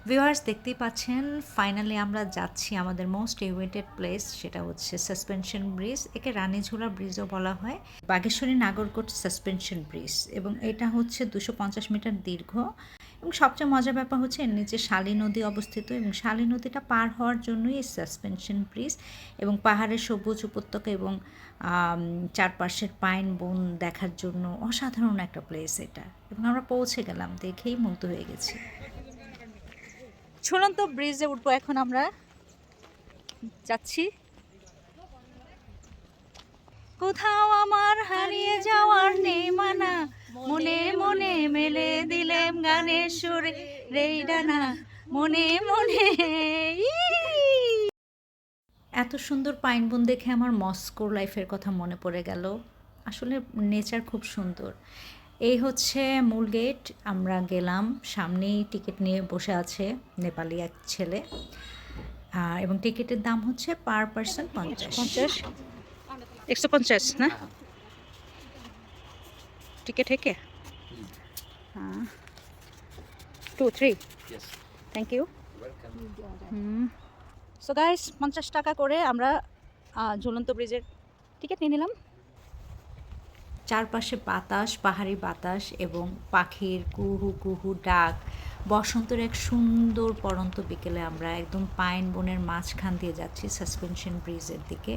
Viewers দেখতেই পাচ্ছেন, finally আমরা যাচ্ছি আমাদের মোস্ট এওয়েটেড প্লেস, সেটা হচ্ছে সাসপেনশন ব্রিজ। একে রানীঝুলা ব্রিজও বলা হয়। বাগেশ্বরী নাগরকোট সাসপেনশন ব্রিজ, এবং এটা হচ্ছে 250 মিটার দীর্ঘ। এবং সবচেয়ে মজার ব্যাপার হচ্ছে এর নিচে শালী নদী অবস্থিত, এবং শালী নদীটা পার হওয়ার জন্যই এই সাসপেনশন ব্রিজ। এবং পাহাড়ের সবুজ উপত্যকা এবং চারপাশের পাইন বন দেখার জন্য অসাধারণ একটা প্লেস এটা। এবং আমরা পৌঁছে গেলাম, দেখেই মুগ্ধ হয়ে গেছি। ঝুলন্ত ব্রিজে উঠবো এখন, আমরা যাচ্ছি। কোথাও আমার হারিয়ে যাওয়ার নেই মানা, মনে মনে মেলে দিলেম গানের সুরে রেই ডানা, মনে মনে। এত সুন্দর পাইন বন দেখে আমার মস্কোর লাইফের কথা মনে পড়ে গেল। আসলে নেচার খুব সুন্দর। এই হচ্ছে মূল গেট, আমরা গেলাম। সামনেই টিকিট নিয়ে বসে আছে নেপালি এক ছেলে, এবং টিকিটের দাম হচ্ছে পার পার্সন 50 150 না। টিকিট है क्या? हाँ 2 3 থ্যাংক ইউ। সো গাইস, 50 টাকা করে আমরা ঝুলন্ত ব্রিজের টিকিট নিয়ে নিলাম। চারপাশে বাতাস, পাহাড়ি বাতাস এবং পাখির কুহু কুহু ডাক। বসন্তের এক সুন্দর পড়ন্ত বিকেলে আমরা একদম পাইন বনের মাঝখান দিয়ে যাচ্ছি সাসপেনশন ব্রিজের দিকে।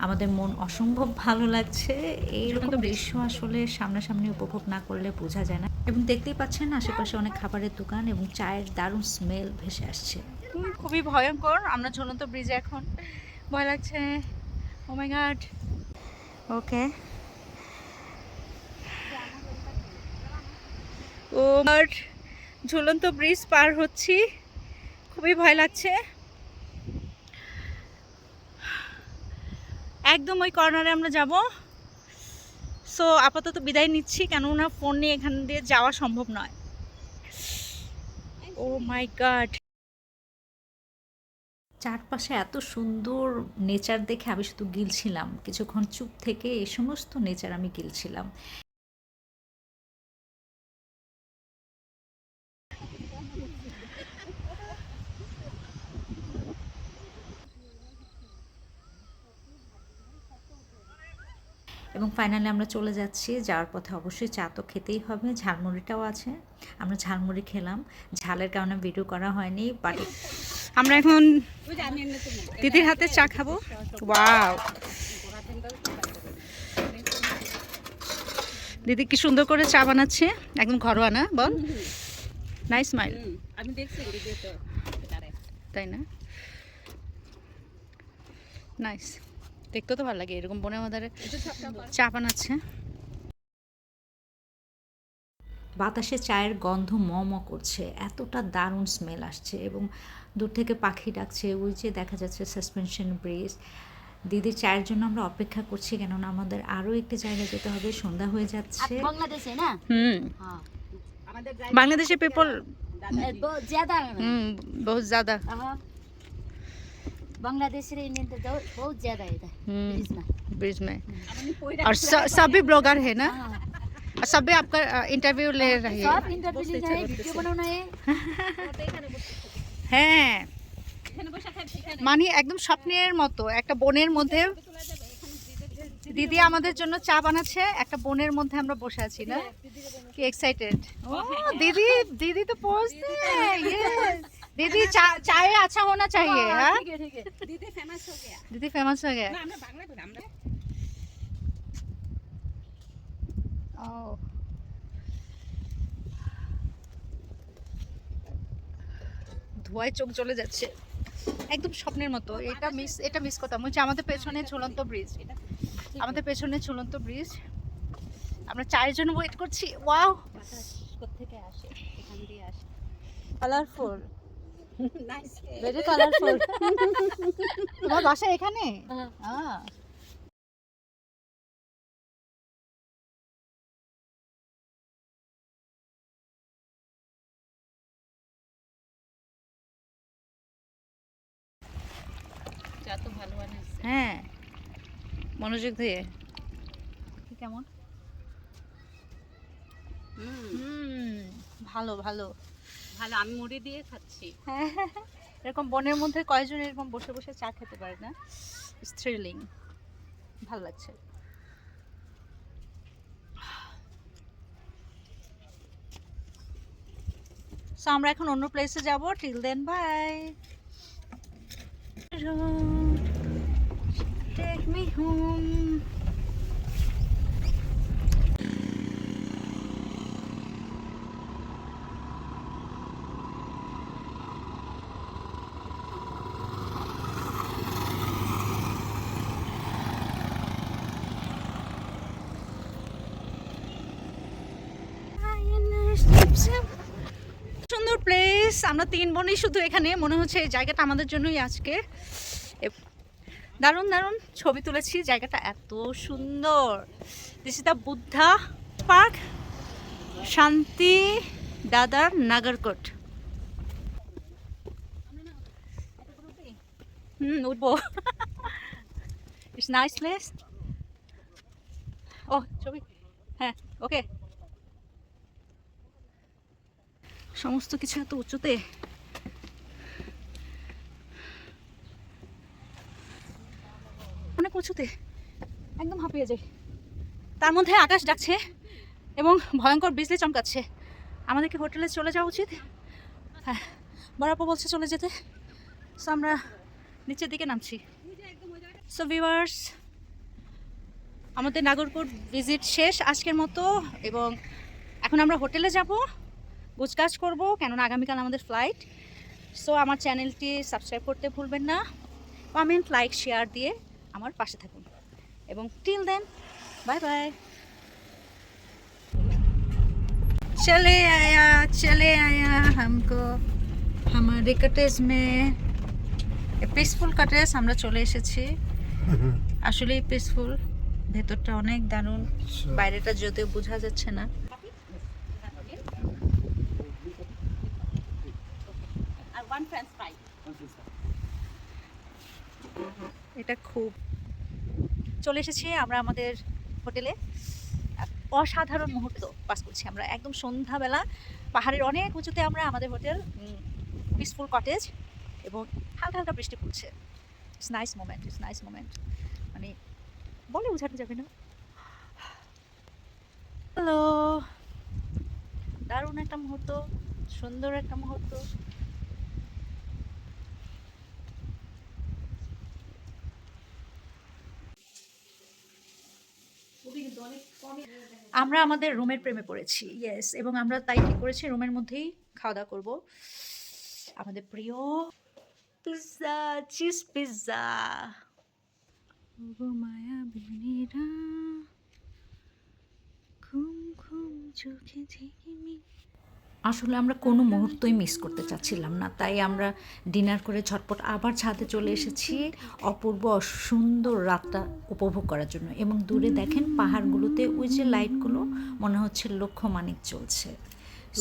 আমাদের মন অসম্ভব ভালো লাগছে। এইরকম দৃশ্য আসলে সামনাসামনি উপভোগ না করলে বোঝা যায় না। এবং দেখতেই পাচ্ছেন আশেপাশে অনেক খাবারের দোকান এবং চায়ের দারুণ স্মেল ভেসে আসছে। খুবই ভয়ঙ্কর, আমরা ঝুলন্ত ব্রিজে এখন, ভয় লাগছে। ও মাই গড। ওকে, ও আর ঝুলন্ত ব্রিজ পার হচ্ছি, খুবই ভয় লাগছে। একদম ওই কর্নারে আমরা যাব। সো আপাতত বিদায় নিচ্ছি, কেননা ফোন নিয়ে এখান দিয়ে যাওয়া সম্ভব নয়। ও মাই গড, চারপাশে এত সুন্দর নেচার দেখে আমি শুধু গিলছিলাম। কিছুক্ষণ চুপ থেকে এই সমস্ত নেচার আমি গিলছিলাম। এবং ফাইনালি আমরা চলে যাচ্ছি। যাওয়ার পথে অবশ্যই চা তো খেতেই হবে, ঝালমুড়িটাও আছে। আমরা ঝালমুড়ি খেলাম, ঝালের কারণে ভিডিও করা হয়নি, বাট আমরা এখন দিদির হাতে চা খাবো। ওয়াও, দিদি কি সুন্দর করে চা বানাচ্ছে, একদম ঘরোয়া না বল? Nice smile. আমি দেখছি তাই না? নাইস, দেখতে তো ভালো লাগে এরকম বনের মধ্যে চা বানাচ্ছে। বাতাসে চায়ের গন্ধ ম ম করছে, এতটা দারুণ স্মেল আসছে, এবং দূর থেকে পাখি ডাকছে। ওই যে দেখা যাচ্ছে সাসপেনশন ব্রিজ। দিদির চায়ের জন্য আমরা অপেক্ষা করছি, কেননা আমাদের আরও একটি জায়গায় যেতে হবে, সন্ধ্যা হয়ে যাচ্ছে। বাংলাদেশে না, বাংলাদেশে পিপল बहुत ज्यादा बहुत ज्यादा बांग्लादेश रे इंडियन तो बहुत ज्यादा है इधर ब्रिज में। और सभी ब्लॉगर है ना, और सभी आपका इंटरव्यू ले रही है। सब इंटरव्यू ले रहे हैं, वीडियो बनाना है। হ্যাঁ, মানে একদম স্বপ্নের মতো একটা বনের মধ্যে দিদি আমাদের জন্য চা বানাচ্ছে। একটা বনের মধ্যে আমরা বসে আছি না, কি এক্সাইটেড। ও दीदी, दीदी तो पोज दे ये दीदी, चाय अच्छा होना चाहिए। हाँ ठीक है दीदी फेमस हो गया, दीदी फेमस हो गया। ও ধোঁয়ায় চোখ জ্বলে যাচ্ছে, একদম স্বপ্নের মতো। এটা মিস করতাম। ওই যে আমাদের পেছনে ঝুলন্ত ব্রিজ, আমাদের পেছনে ঝুলন্ত ব্রিজ। আমরা চায়ের জন্য ওয়েট করছি। ওয়াও, থেকে আসে এখান দিয়ে আসে, কালারফুল, নাইস, ভেরি কালারফুল। তোমার বাসা এখানে? হ্যাঁ। চা তো ভালো বানাইছে। হ্যাঁ, মনোযোগ দিয়ে। কেমন? ভালো ভালো। ভালো, আমি মুড়ি দিয়ে খাচ্ছি। হ্যাঁ, এরকম বনের মধ্যে কয়েকজন এরকম বসে বসে চা খেতে পারে না? থ্রিলিং, ভালো লাগছে। সো আমরা এখন অন্য প্লেসে যাব। Till then bye. Take me home. সুন্দর প্লেস। আমরা 3 বোনই শুধু এখানে, মনে হচ্ছে এই জায়গাটা আমাদের জন্যই আজকে। দারুণ দারুণ ছবি তুলেছি, জায়গাটা এত সুন্দর। This is the Buddha park, শান্তি দাদার নাগরকোট। উঠবো। It's nice place. ও ছবি, হ্যাঁ ওকে। সমস্ত কিছু এত উঁচুতে, অনেক উঁচুতে, একদম হাঁপিয়ে যায়। তার মধ্যে আকাশ ডাকছে এবং ভয়ঙ্কর বিজলি চমকাচ্ছে। আমাদেরকে হোটেলে চলে যাওয়া উচিত। হ্যাঁ, বরাবর বলছে চলে যেতে। সো আমরা নিচের দিকে নামছি। সো ভিউয়ার্স, আমাদের নাগরকোট ভিজিট শেষ আজকের মতো, এবং এখন আমরা হোটেলে যাব, গোছগাছ করবো, কেননা আগামীকাল আমাদের ফ্লাইট। সো আমার চ্যানেলটি সাবস্ক্রাইব করতে ভুলবেন না, কমেন্ট লাইক শেয়ার দিয়ে আমার পাশে থাকুন, এবং টিল দেন बाय बाय। चले आया हमको हमारे कटेज में, পিসফুল কটেজ। আমরা চলে এসেছি, আসলেই পিসফুল। ভেতরটা অনেক দারুণ, বাইরেটা যদিও বোঝা যাচ্ছে না। আর ওয়ান ফ্রেঞ্চ ফ্রাই। এটা খুব, চলে এসেছি আমরা আমাদের হোটেলে। অসাধারণ মুহূর্ত পাস করছি আমরা, একদম সন্ধ্যাবেলা পাহাড়ের অনেক উঁচুতে আমরা আমাদের হোটেল, পিসফুল কটেজ, এবং হালকা হালকা বৃষ্টি পড়ছে। It's nice moment, it's nice moment, মানে বলে বোঝানো যাবে না। হ্যালো, দারুণ একটা মুহূর্ত, সুন্দর একটা মুহূর্ত। আমরা আমাদের রুমের প্রেমে পড়েছি, ইয়েস, এবং আমরা তাই ঠিক করেছি রুমের মধ্যেই খাওয়া দাওয়া করবো। আমাদের প্রিয় পিৎজা, চিজ পিৎজা। মায়া বিনীরা ঘুম ঘুম চোখে ঝিকিমি। আসলে আমরা কোনো মুহূর্তই মিস করতে চাচ্ছিলাম না, তাই আমরা ডিনার করে ঝটপট আবার ছাদে চলে এসেছি অপূর্ব সুন্দর রাতটা উপভোগ করার জন্য। এবং দূরে দেখেন পাহাড়গুলোতে ওই যে লাইটগুলো, মনে হচ্ছে লক্ষ্যমানিক চলছে।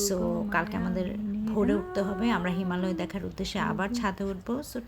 সো কালকে আমাদের ভোরে উঠতে হবে, আমরা হিমালয় দেখার উদ্দেশ্যে আবার ছাদে উঠবো। সো